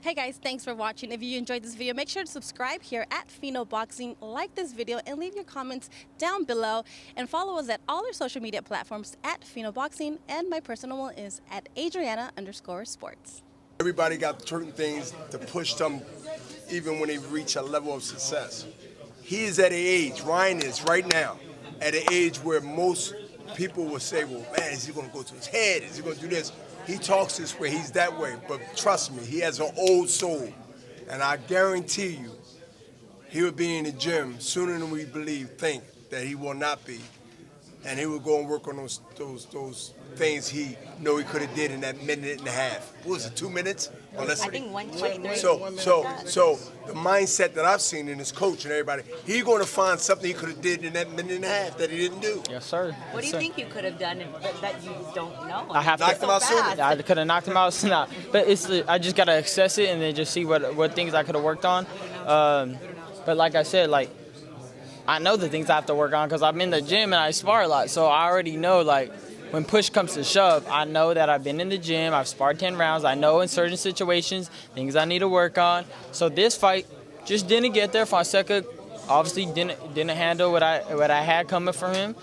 Hey guys, thanks for watching. If you enjoyed this video, make sure to subscribe here at Pheno Boxing, like this video, and leave your comments down below. And follow us at all our social media platforms at Pheno Boxing, and my personal one is at Adriana_sports. Everybody got certain things to push them even when they reach a level of success. He is at an age, Ryan is right now, at an age where most people will say, well, man, is he going to go to his head? Is he going to do this? He talks this way, he's that way, but trust me, he has an old soul. And I guarantee you, he will be in the gym sooner than we think that he will not be. And he will go and work on those things he know he could have did in that minute and a half. What was it, 2 minutes? I think 1:23. So the mindset that I've seen in his coach and everybody, he's going to find something he could have did in that minute and a half that he didn't do. Yes, sir. What do you think you could have done that you don't know? I have knocked him out sooner. Yeah, I could have knocked him out sooner. But I just gotta access it and then just see what things I could have worked on. But like I said, I know the things I have to work on because I'm in the gym and I spar a lot. So I already know, when push comes to shove, I know that I've been in the gym, I've sparred 10 rounds, I know in certain situations, things I need to work on. So this fight just didn't get there. Foncesa obviously didn't handle what I had coming from him.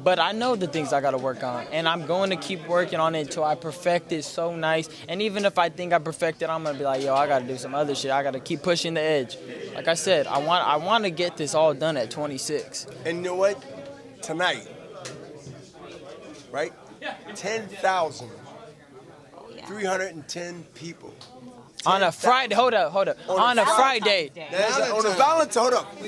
But I know the things I got to work on, and I'm going to keep working on it until I perfect it so nice. And even if I think I perfect it, I'm going to be like, yo, I got to do some other shit. I got to keep pushing the edge. Like I said, I want to get this all done at 26. And you know what? Tonight, right? 10,000, 310 people. On a Friday, hold up. On a Friday. On a Valentine, hold up.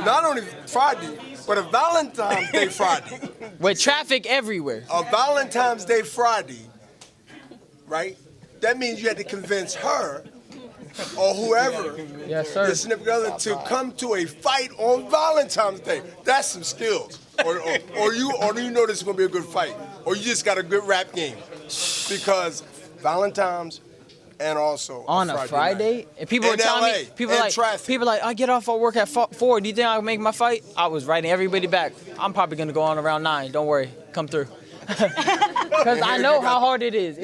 Not only Friday, but a Valentine's Day Friday. With traffic everywhere. A Valentine's Day Friday, right? That means you had to convince her or whoever, yes, sir, your significant other, to come to a fight on Valentine's Day. That's some skills. Or you know this is going to be a good fight. Or you just got a good rap game. Because Valentine's and also on a Friday? And people were telling me, people like, I get off of work at 4. Do you think I can make my fight? I was writing everybody back. I'm probably going to go on around 9. Don't worry. Come through. Because I know how hard it is.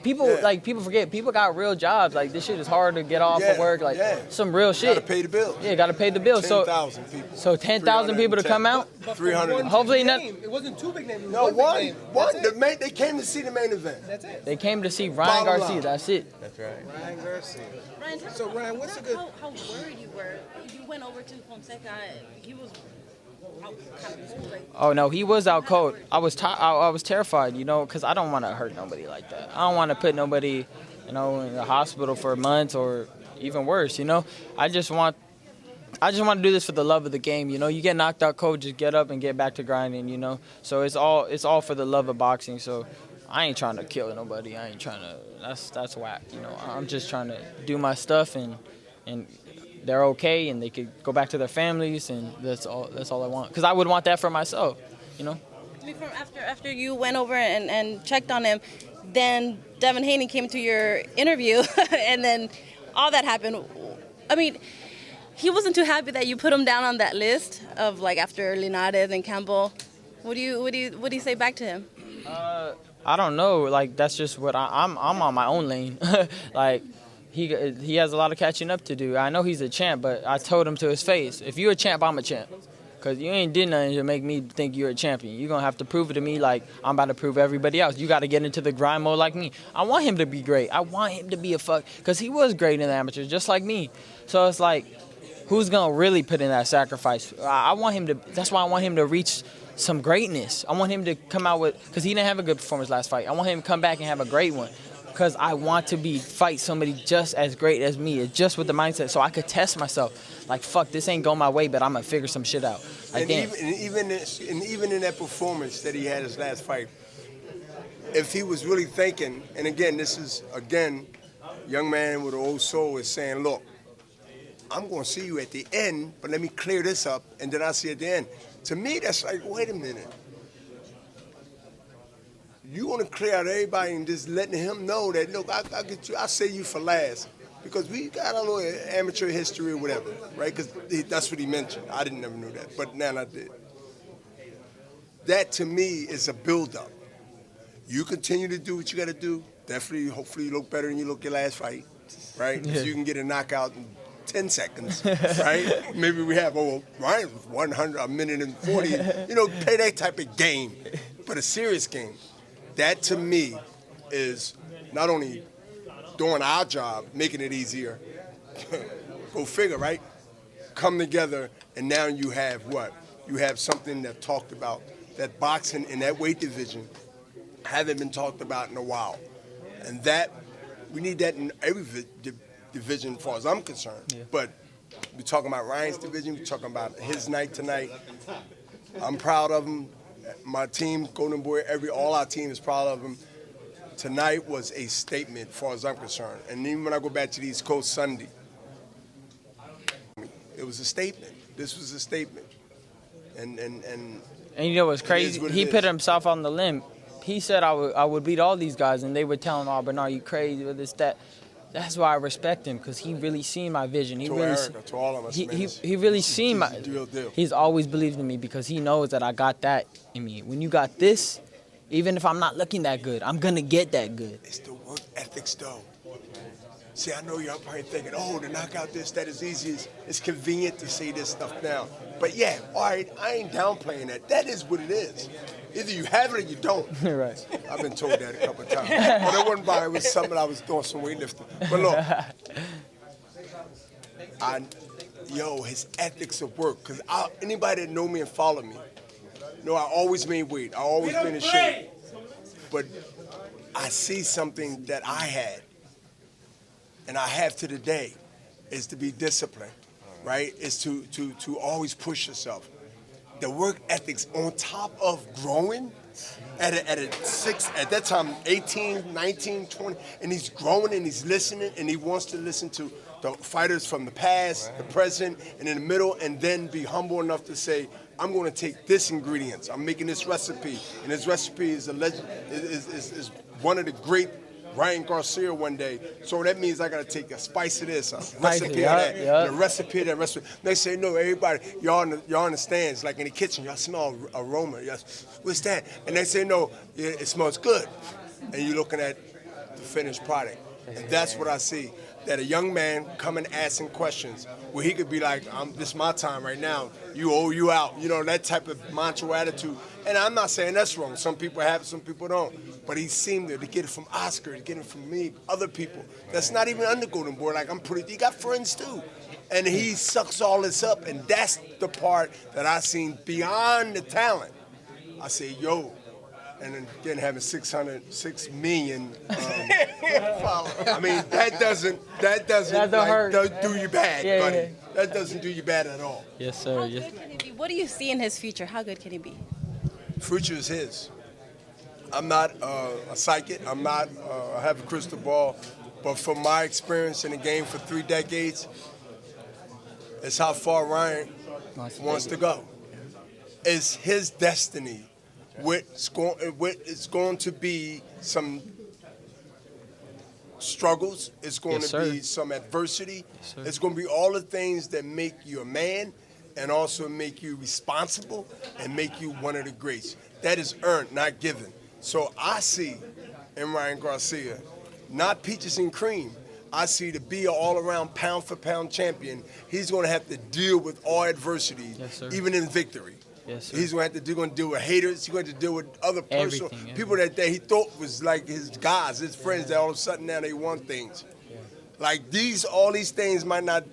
People forget. People got real jobs. This shit is hard to get off of work. Some real shit. Got to pay the bill. Yeah, got to pay the bill. 10,000 people. So 10,000 people to come out. 300. Hopefully not. It wasn't two big names. No, one. They came to see the main event. That's it. They came to see Ryan Garcia. That's it. That's right. Ryan Garcia. So Ryan, what's a good? How worried you were? You went over to Foncesa. He was out cold. Oh no, he was out cold. I was terrified, because I don't want to hurt nobody like that. I don't want to put nobody, in the hospital for months or even worse. I just want to do this for the love of the game. You get knocked out cold, just get up and get back to grinding. So it's all for the love of boxing. So I ain't trying to kill nobody. I ain't trying to. That's whack. I'm just trying to do my stuff and they're okay and they could go back to their families, and that's all I want. Because I would want that for myself. After you went over and checked on him, then Devin Haney came to your interview, and then all that happened. I mean, he wasn't too happy that you put him down on that list of after Linares and Campbell. What do you say back to him? I don't know. That's just what I'm on my own lane. He has a lot of catching up to do. I know he's a champ, but I told him to his face, if you're a champ, I'm a champ. Because you ain't did nothing to make me think you're a champion. You're going to have to prove it to me like I'm about to prove everybody else. You got to get into the grind mode like me. I want him to be great. I want him to be because he was great in the amateurs, just like me. So it's who's going to really put in that sacrifice? I want him to. That's why I want him to reach some greatness. I want him to come out because he didn't have a good performance last fight. I want him to come back and have a great one. Because I want to fight somebody just as great as me, just with the mindset, so I could test myself. Fuck, this ain't going my way, but I'm gonna figure some shit out. Even in that performance that he had his last fight, if he was really thinking, and again, this is young man with an old soul is saying, look, I'm gonna see you at the end, but let me clear this up, and then I'll see you at the end. To me, that's wait a minute. You want to clear out everybody and just letting him know that, look, I'll get you, I'll save you for last. Because we got a little amateur history or whatever, right? Because that's what he mentioned. I didn't never know that, but now I did. That, to me, is a build-up. You continue to do what you got to do. Definitely, hopefully you look better than you look your last fight. right? So you can get a knockout in 10 seconds, right? Maybe we have, Ryan was 100, a minute and 40. Play that type of game, but a serious game. That, to me, is not only doing our job, making it easier, go figure, right? Come together, and now you have what? You have something that talked about, that boxing in that weight division haven't been talked about in a while. And that, we need that in every division as far as I'm concerned. Yeah. But we're talking about Ryan's division, we're talking about his night tonight. I'm proud of him. My team, Golden Boy, all our team is proud of him. Tonight was a statement as far as I'm concerned. And even when I go back to the East Coast Sunday, it was a statement. This was a statement. And you know what's crazy? He put himself on the limb. He said I would beat all these guys, and they would tell him, "Oh, Bernard, you crazy with this, that." That's why I respect him, because he really seen my vision. He really, to all of us, he really seen my. Real deal. He's always believed in me because he knows that I got that in me. When you got this, even if I'm not looking that good, I'm gonna get that good. It's the work ethics, though. See, I know y'all probably thinking, to knock out this, that is easy. It's convenient to say this stuff now. But yeah, all right, I ain't downplaying that. That is what it is. Either you have it or you don't. Right. I've been told that a couple of times. But it wasn't by, it was something I was doing some weightlifting. But look, his ethics of work, because anybody that know me and follow me, I always made weight. I always been in shape. But I see something that I had, and I have to today, is to be disciplined, right? Is to always push yourself. The work ethics on top of growing at that time, 18, 19, 20, and he's growing and he's listening and he wants to listen to the fighters from the past, the present, and in the middle, and then be humble enough to say, I'm going to take this ingredients. I'm making this recipe, and this recipe is is one of the great Ryan Garcia one day. So that means I got to take a spice of this, a recipe of that, and a recipe of that recipe. They say, no, everybody, y'all in the stands, like in the kitchen, y'all smell aroma. What's that? And they say, no, it smells good. And you're looking at the finished product. And that's what I see. That a young man coming asking questions where he could be like, this is my time right now. You out. That type of macho attitude. And I'm not saying that's wrong. Some people have it, some people don't. But he seemed to get it from Oscar, to get it from me, other people. That's not even under Golden Boy. Like, he got friends too. And he sucks all this up. And that's the part that I seen beyond the talent. I say, and then having 6 million followers. I mean, that doesn't do you bad, buddy. Yeah. That doesn't do you bad at all. Yes, sir. How good can he be? What do you see in his future? How good can he be? Future is his. I'm not a psychic. I have a crystal ball. But from my experience in the game for 3 decades, it's how far Ryan wants to go. It's his destiny. It's going to be some struggles. It's going to be some adversity. It's going to be all the things that make you a man and also make you responsible and make you one of the greats. That is earned, not given. So I see in Ryan Garcia, not peaches and cream. I see to be an all-around pound-for-pound champion, he's going to have to deal with all adversity, even in victory. Yes, sir. He's going to deal with haters. He's going to deal with other people that he thought was like his guys, his friends, that all of a sudden now they want things. Yeah. Like all these things might not,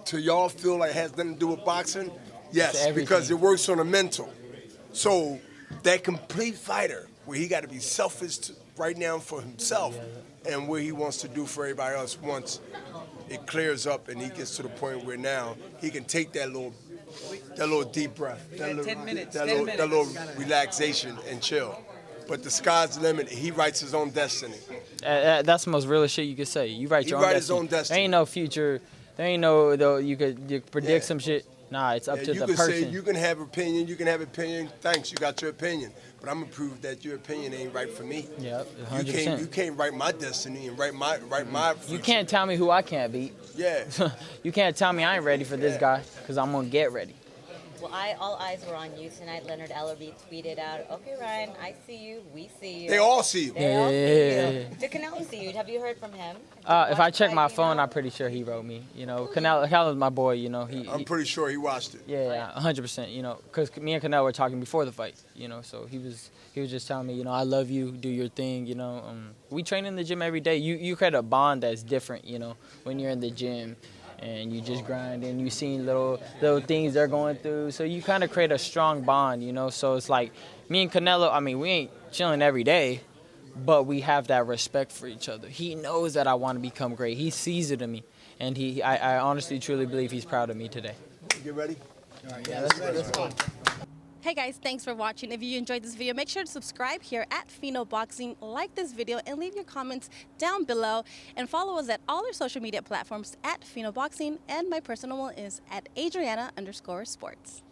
to y'all, feel like it has nothing to do with boxing. Yes, because it works on the mental. So that complete fighter, where he got to be selfish right now for himself, and where he wants to do for everybody else once it clears up and he gets to the point where now he can take that little deep breath, that little relaxation and chill. But the sky's the limit. He writes his own destiny. That's the most realest shit you could say. You write your own destiny. His own destiny. There ain't no future. There ain't no, though, you could predict some shit. Nah, it's up to the person. Say, you can have opinion. Thanks, you got your opinion. But I'm going to prove that your opinion ain't right for me. Yep, 100%. You can't write my destiny and write my future. You can't tell me who I can't beat. Yeah. You can't tell me I ain't ready for this guy, because I'm going to get ready. Well, all eyes were on you tonight. Leonard Ellerby tweeted out, "Okay, Ryan, I see you. We see you. They all see you. They all Yeah. see you." Did Canelo see you? Have you heard from him? If I check my phone, I'm pretty sure he wrote me. Canelo's my boy. I'm pretty sure he watched it. Yeah, 100%. Because me and Canelo were talking before the fight. So he was just telling me, I love you, do your thing. We train in the gym every day. You create a bond that's different. When you're in the gym, and you just grind and you see little things they're going through. So you kind of create a strong bond. So it's like me and Canelo. I mean, we ain't chilling every day, but we have that respect for each other. He knows that I want to become great. He sees it in me, and I honestly, truly believe he's proud of me today. Get ready? All right, yeah, let's go. Hey guys, thanks for watching. If you enjoyed this video, make sure to subscribe here at Pheno Boxing, like this video, and leave your comments down below. And follow us at all our social media platforms at Pheno Boxing, and my personal one is at Adriana_sports.